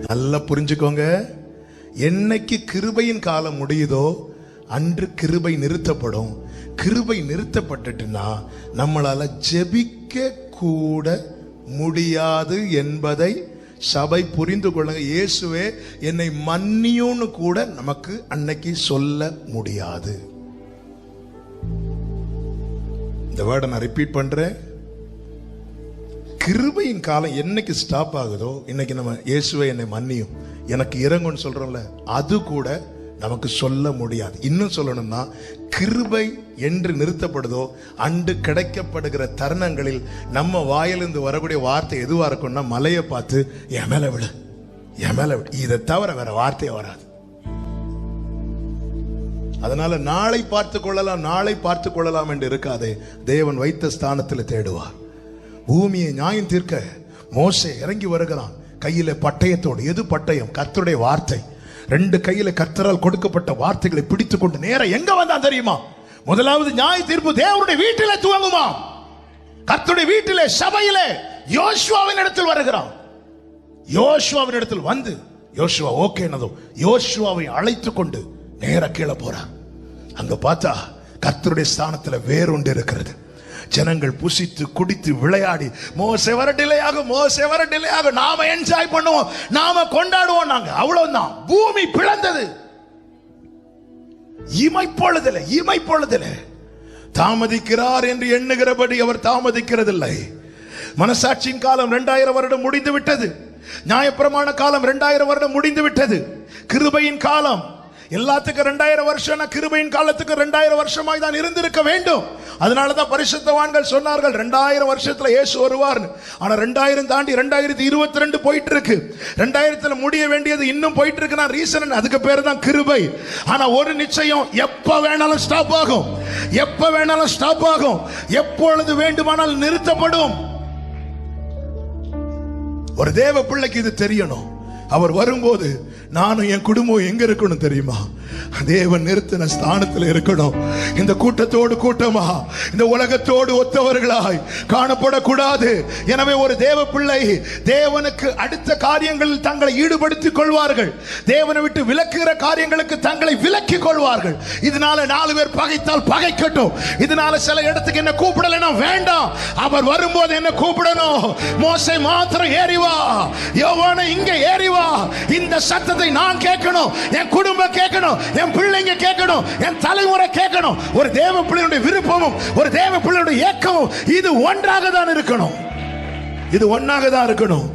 நல்லா புரிஞ்சுக்கோங்க. என்னைக்கு கிருபையின் காலம் முடியுதோ அன்று கிருபை நிறுத்தப்படும். கிருபை நிறுத்தப்பட்டுட்டுனா நம்மளால ஜெபிக்க கூட முடியாது என்பதை சபை புரிந்து கொள்ளுங்க. இயேசுவே என்னை மன்னியும்னு கூட நமக்கு அன்னைக்கு சொல்ல முடியாது. இந்த வேர்டை நான் ரிப்பீட் பண்றேன். கிருபையின் காலம் என்னைக்கு ஸ்டாப் ஆகுதோ, இன்னைக்கு நம்ம இயேசுவே என்னை மன்னியும், எனக்கு இறங்குன்னு சொல்றோம்ல, அது கூட நமக்கு சொல்ல முடியாது. இன்னும் சொல்லணும்னா, கிருபை என்று நிறுத்தப்படுதோ அன்று கிடைக்கப்படுகிற தருணங்களில் நம்ம வாயிலிருந்து வரக்கூடிய வார்த்தை எதுவா இருக்கும்னா, மலையை பார்த்து என் மேல விடு, என் மேல விடு, இதை தவிர வேற வார்த்தையே வராது. அதனால நாளை பார்த்துக் கொள்ளலாம், நாளை பார்த்துக் கொள்ளலாம் என்று இருக்காதே. தேவன் வைத்த ஸ்தானத்தில் தேடுவார். பூமியை நியாயம் தீர்க்க மோசே இறங்கி வருகிறான் கையில பட்டயத்தோடு. எது பட்டயம்? கர்த்தருடைய வார்த்தை. ரெண்டு கையில கர்த்தரால் கொடுக்கப்பட்ட வார்த்தைகளை பிடித்துக் கொண்டு நேர எங்க வந்தான் தெரியுமா? முதலாவது நியாய தீர்ப்பு தேவனுடைய வீட்டிலே துவங்குமா. கர்த்தருடைய வீட்டிலே, சபையிலே யோசுவாவின் இடத்தில் வருகிறான். யோசுவாவின் இடத்தில் வந்து யோசுவா ஓகே என்னதும் யோசுவாவை அழைத்து கொண்டு நேர கீழே போறான். அங்க பார்த்தா கர்த்தருடைய ஸ்தானத்துல வேறொன்று இருக்கிறது. ஜனங்கள் புசித்து குடித்து விளையாடி மோசே வர டிலேயாகும், மோசே வர டிலேயாகும், நாம என்ஜாய் பண்ணுவோம், நாம கொண்டாடுவோம். நாங்க அவ்வளவுதான். பூமி பிளந்தது. இமைப்பொழுதிலே தாமதிக்கிறார் என்று எண்ணுகிறபடி அவர் தாமதிக்கிறதில்லை. மனசாட்சியின் காலம் 2000 வருடம் முடிந்து விட்டது. நியாயப்பிரமாண காலம் 2000 வருடம் முடிந்து விட்டது. கிருபையின் காலம் எல்லாத்துக்கும் 2000 வருஷம், கிருபையின் காலத்துக்கு 2000 வருஷமாய் தான் இருந்திருக்க வேண்டும். அதனாலதான் பரிசுத்தவான்கள் சொன்னார்கள் 2000 வருஷத்துல இயேசு வருவார். ஆனா 2000 தாண்டி 2022 போயிட்டு இருக்கு. 2000 முடிய வேண்டியது இன்னும் போயிட்டு இருக்கு. ரீசன் அதுக்கு பேரு தான் கிருபை. ஆனா ஒரு நிச்சயம், எப்ப வேணாலும் ஸ்டாப் ஆகும், எப்ப வேணாலும் ஸ்டாப் ஆகும், எப்பொழுது வேண்டுமானால் நிறுத்தப்படும். ஒரு தேவ பிள்ளைக்கு இது தெரியணும். அவர் வரும்போது நானும் என் குடும்பம் எங்க இருக்கணும் தெரியுமா? தேவன் நிறுத்தின ஸ்தானத்தில் இருக்கணும். இந்த கூட்டத்தோடு கூட்டமா, இந்த உலகத்தோடு ஒத்தவர்களாய் காணப்படக்கூடாது. எனவே ஒரு தேவ பிள்ளை தேவனுக்கு அடுத்த காரியங்களில் தங்களை ஈடுபடுத்திக் கொள்வார்கள். தேவனை விட்டு விலக்குகிற காரியங்களுக்கு தங்களை விலக்கிக் கொள்வார்கள். இதனால 4 பேர் பகைத்தால் பகைக்கட்டும். இதனால சில இடத்துக்கு என்ன கூப்பிடலன்னா வேண்டாம், அவர் வரும்போது என்ன கூப்பிடணும். மோசே மாத்திரம் ஏறிவா, யோவானை இங்க ஏறிவா. இந்த சத்தத்தை நான் கேட்கணும், என் குடும்பம் கேட்கணும், என் பிள்ளைங்க கேட்கணும், என் தலைமுறை கேட்கணும். ஒரு தேவ பிள்ளையுடைய விருப்பமும் ஒரு தேவ பிள்ளையுடைய ஏக்கமும் இது ஒன்றாக தான் இருக்கணும். இது ஒன்றாக தான் இருக்கணும்.